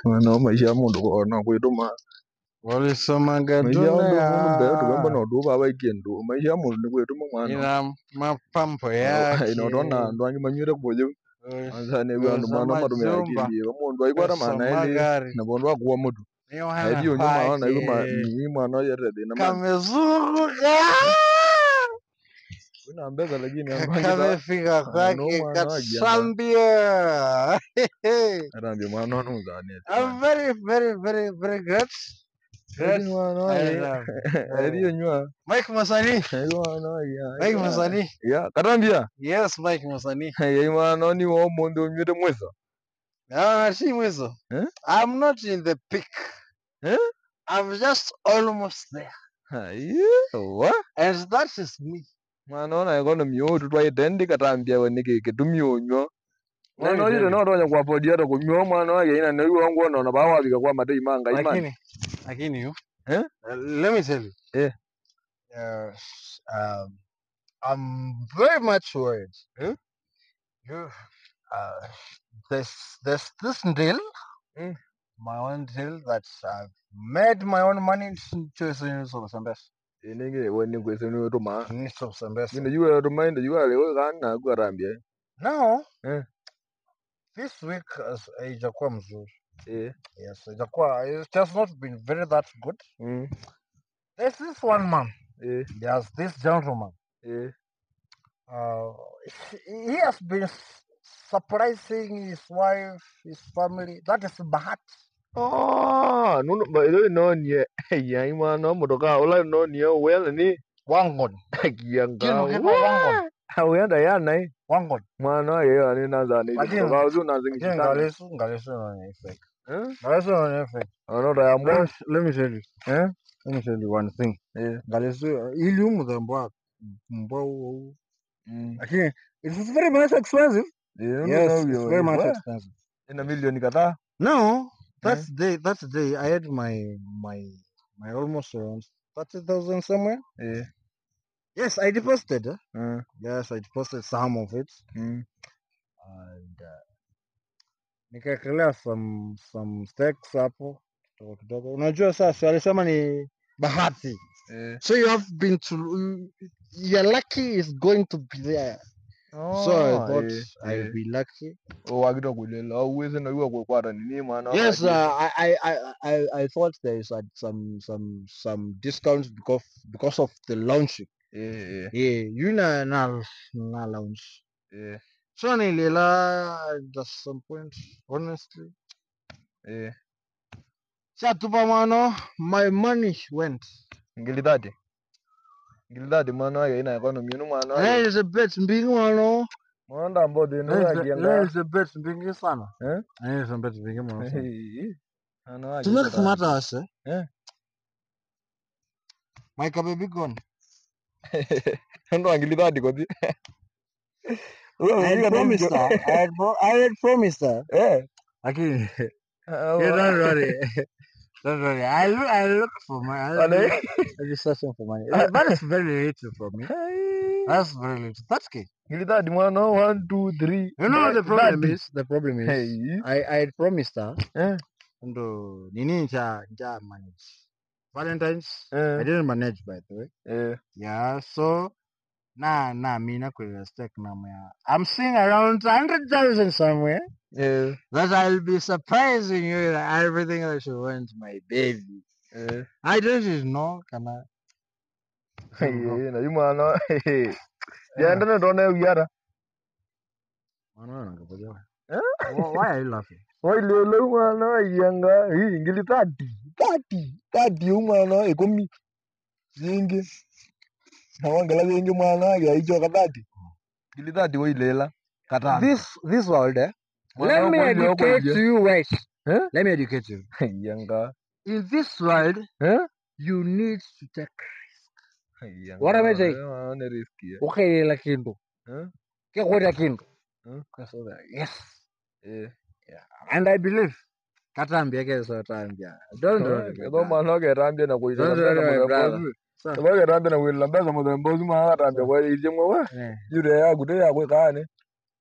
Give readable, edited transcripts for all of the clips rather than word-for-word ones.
Mwana maisha ya mundu kona kwituma. Walisomaga Maisha ya mundu mundu mbele tukamba dunia no duba abaikendo. Maisha ya mundu ni kwituma mwana. ina mapambo Inotona yake, ndo anyimanywire kujo. Anzane bandu uza mwana marume majumba, yakindi. Bamundu aikwara pesa mana ile magari, na bondo akwa mutu. ni wana Hadi nyuma ona yuma wake ni mwana yerede na man. kamezunguka Kuna mbeza lakini andwangita. kamefika kwake Mwana wagianga. Kasambia. Arambia mwana nuzane. I'm very great. Eri mwana wage. Eri nywa. Mike Masani. Mwana wage. Mike Masani. Ya, karambia. Yes, Mike Masani. Yeye mwana ni wo mundu nywite mwesa. No, she was. I'm not in the peak. I'm just almost there. What? And that is me. Mwana ona ikono miotu twaitendi katambia wenike kitumionyo. Mwana yule no ronya kwa podi hata kumyo mwana wage ina nayo wangu ona bawabika kwa matei manga imani. Lakini you. Let me tell you. I'm very much worried. You there's this deal, my own deal that I've made my own money to some best. Inenge wani kwesenu to ma. Ni some best. Ina you to mind you are le kana kuarambia. Now, this week haijakuwa mzuri. Yes, it has not been very that good. There's this one man. There's this gentleman. He has been surprising his wife, his family. That is Bahat. Oh, no nie. Ya imano motoka ola no nie well ni Wangon. Kianga. Wangon. Awenda ya nai. Wangon. Mwana ye ni nazani. Kwa uzu nazingi. Ngalesu na effect. Ngalesu na effect. Let me tell you. Let me tell you one thing. Ngalesu iliumu the mbwa. Lakini it is very much expensive. Yes, it's very much expensive. In a million kadhaa. No, that's the day I had my almost around 30,000 somewhere. Yes, I deposited. Yes, I deposited some of it. And nikakelea some stakes hapo. Unajua sasa alisema ni bahati. So you have been to, you're lucky is going to be there. So I thought I'll be lucky. Yes, I thought there is some discounts because of the launching. You na launch. So nilela at some point, honestly. My money went. Ngilidadi mwana ina economy no mwana. There is a bet mbingi mwana. Mwanda mbodi no yagianga. There is a bet mbingi sana. There is a bet mbingi mwana. Tumekumata wase. My baby gone. Ndo ngilidadi kodi. I had promised her. Lakini don't worry. Don't worry. I look for money. I'll be searching for money. That is very little for me. That's very little. That's okay. Ngilidadi mwana 1 2 3. You know the problem is. The problem is. I had promised her. Ndo nini cha manage. Valentine's. I didn't manage by the way. Yeah. So mina kwa stake na maya. I'm seeing around 100,000 somewhere. That I'll be surprising you that everything that she wants, my baby. I don't even know, can I? Na yuma no. Ya ndana ndo na yara. Why are you laughing? Why lolo mwana yanga ngilitadi. Tadi mwana ekomi. Zingi. Nawangala yengi mwana ya hicho kadadi. Ngilitadi woilela. Katana. This world let me educate you, wait. Let me educate you. In this world, you need to take risk. What am I saying? Okay, like kindu. Get what I can do. Yes. And I believe. Katambia kesa tambia. Don't worry. Don't mano ke tambia na kuita. Don't worry. Sababu tambia na kuita mbeza mbozi mwa tambia kwa ile mwa. Yule ya gude ya kwa kane.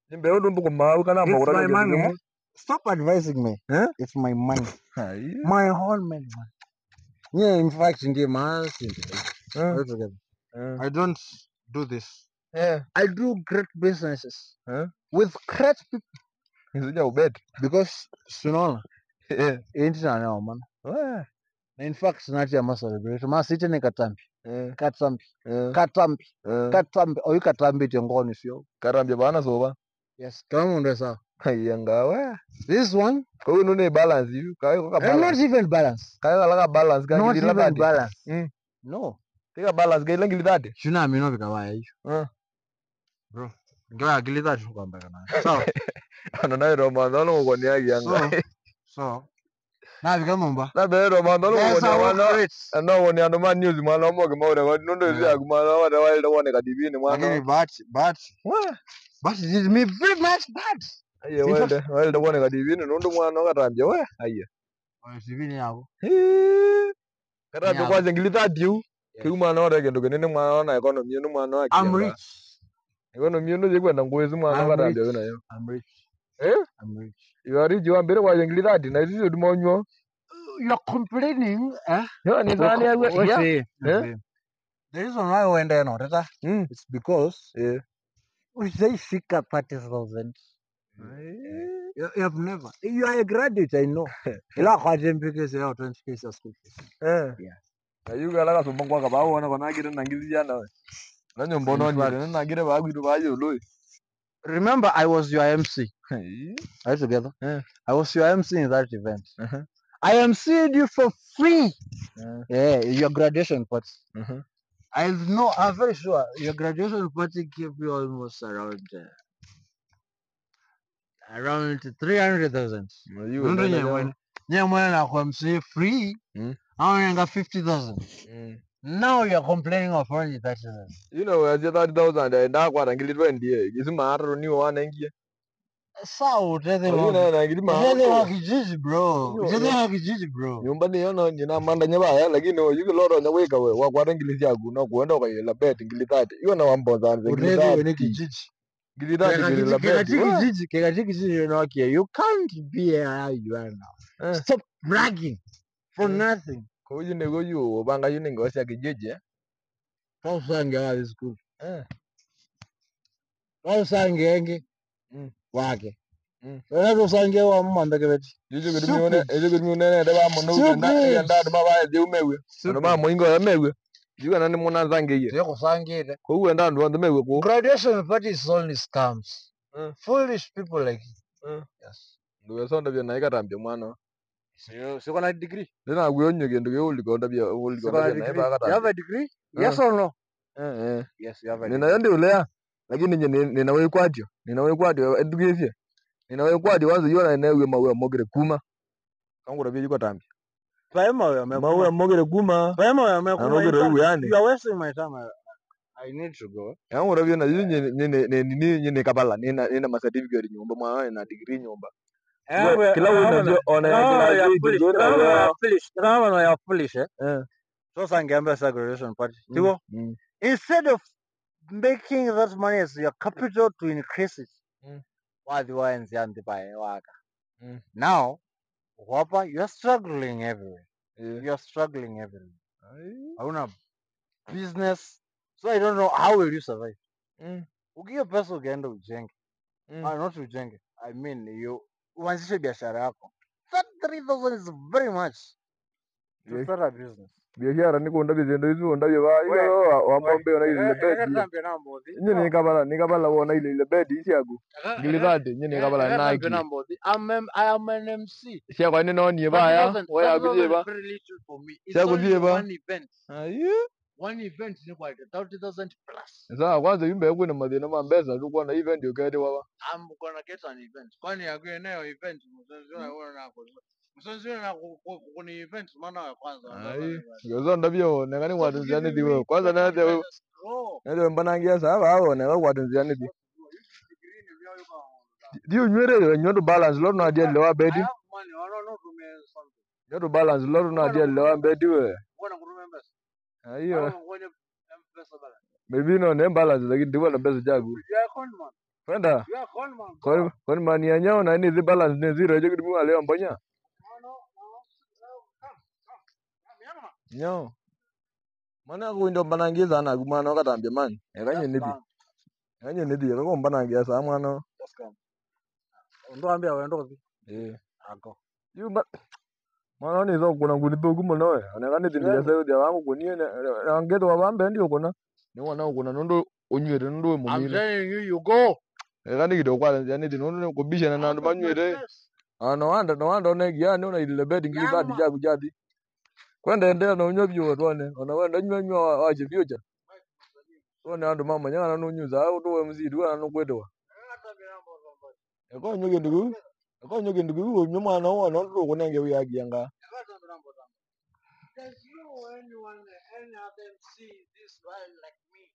Nimbe ndo mbuko mawe kana mbona. Stop advising me. Huh? It's my money. My whole money. Yeah, in fact, in the mass, together. I don't do this. I do great businesses with great people. Because sooner, man. In fact, not your muscle celebration. Ma sitting in Katambi. Katambi. Or you Katambi to go on with you. Karambe bana soba. Yes, come on, sir. Yangawa. This one. Ko no balance you. Not even balance. Balance. Not even balance. No. Take a balance. Get langi lidade. Shuna mi no bikawa hiyo. Bro. Ngewa akili that kwamba kana. So. Ana Roma ndalo ngoni yake yanga. So. Na bikamomba. Na be Roma ndalo ngoni wana. Ana woni ando man news mwana omoge mawre nondo ya kumana wada walda wone kadibini mwana. Lakini but. But it is me very much bad. Aye walda wone kadibini nondo mwana wakatambye we. Aye. Sivini yako. Katambe kwa zengili that Kiumana wada kendo kenene mwana na economy no mwana wake. I'm rich. Economy no jekwenda ngwezi mwana wakatambye kuna yo. I'm rich. I'm rich. You are rich, you are better kwa zengili that na sisi dumonyo. You're complaining, Yeah, ni zani ya The reason why we went there not it's because we say 30,000. You have never. You are a graduate, I know. Ila kwa jembe say 20K school fees. Yeah. You got a sumbong kwa ba wona kona gire nangizi jana we. Na nyombo no ni na gire ba gwiru ba yo lo. Remember I was your MC. Are you together? I was your MC in that event. I MC'd you for free. Your graduation party. I'm very sure your graduation party gave you almost around 300,000. You MC free. I got 50,000. Now you're complaining of only 30,000. You know, as 30,000 and that what angili 20. Is matter new one engie. Sawa kijiji bro. Nyumba ni yono njina manda nyabaya lakini yuko loro nyaweka we wakwata ngili yagu na kuenda kwa la bet ngili tati. Iyo na wamboza ngili kijiji. Ngili tati ngili la bet. Kijiji no kia. You can't be how you are now. Stop bragging for nothing. Ko yine go yu banga yine ngosia kijiji. Kwa usange wa school. Kwa usange wake. Wewe usange wa mamba kebeti. Ejo gudimione de ba mono nda ba de umewe. No ba moingo ya mewe. Yuga nani mona zange ye. Yo kusangire. Ko uenda ndo ndo mewe ko. Graduation party is only scams. Foolish people like you. Yes. Ndo sonda bya na ikatambye mwana. Siko na degree. Nina gwonyo gendo ge uli konda bya uli konda bya na ba katambye. You have a degree? Yes or no? Yes, you have a degree. Nina yandi ulea. Lakini nina wewe kwatyo. Nina wewe kwatyo education. Nina wewe kwatyo wanzo yona na wewe mawe mogere kuma. Kangu rabye yuko tambye. Mawe mogere kuma. You are wasting my time. I need to go. Yangu rabye na nyine kabala nina ma certificate nyumba mwa na degree nyumba. Kila unajua ona ya foolish. So sangembe graduation party. Instead of making that money as your capital to increase it. Now, you are struggling everywhere. You are struggling everywhere. I want a business. So I don't know how will you survive. Ukiyo pesa ukienda ujenge. Not ujenge. I mean, you uanzishe biashara yako. That 3,000 is very much to start a business. Biashara niko nda bizendo hizo nda bya wa mombe ona ile bed. Nyine nikabala wona ile bed isi yagu. Ngilidade nyine nikabala na iki. I am an MC. Sia kwa nini noni baya? Oya kujiba. Sia kujiba. One event ni kwa 30,000 plus. Sasa kwanza yumbe yako na madina mambeza tu kwa na event ukende baba. I'm gonna get an event. Kwani yako nayo event msonzi na kuna event maana ya kwanza. Ngozo ndabyo nekani watu zani diwe. Kwanza na ndio. Ndio mbanangia sasa hao na watu zani diwe. Dio nywere nyodo balance lo na dia lewa bedi. Nyodo balance lo na dia lewa bedi we. Ayo. Maybe no name balance lakini diwa na pesa jagu. Kwenda. Kon mani anyao na ni the balance ne zero je kidu ale ambonya. Nyo. Mana ko ndo banangiza na gumano katambia man. Ekanye nidi. Ekanye nidi ko banangia sa mwana. Ndo ambia wewe ndo. Ako. Yuba. Mwana ni zo kuna ngudi to gumo noe. Onekane tindiga sayo dia wangu kunie na ngeto wabambe ndio kuna. Ni wana kuna ndo onywere ndo mumile. I'm telling you, you go. Ekane kido kwa yani tinono kubisha na ndo banywere. No wanda onegia ni una ile bed ngiri badi jadi. Kwenda endea na unyobyo tuone. Ona wenda nywa waje byoja. Tuone andu mama nyana no nyuza au ndo mzidi wana no kwetwa. Eko nyoge ndugu nyuma na wana ndo kunenge wiyagianga. Because you anyone any of them see this guy like me.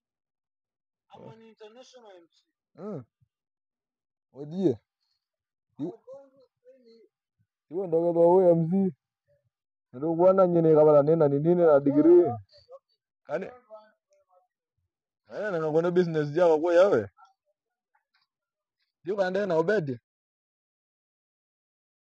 I'm an international MC. Odie. Iwo ndo kwa wewe MC. Ndo bwana nyene kabala nena ni nini na degree. Kani. Na ngone business yako kwa yawe. Yuko ande na obedi.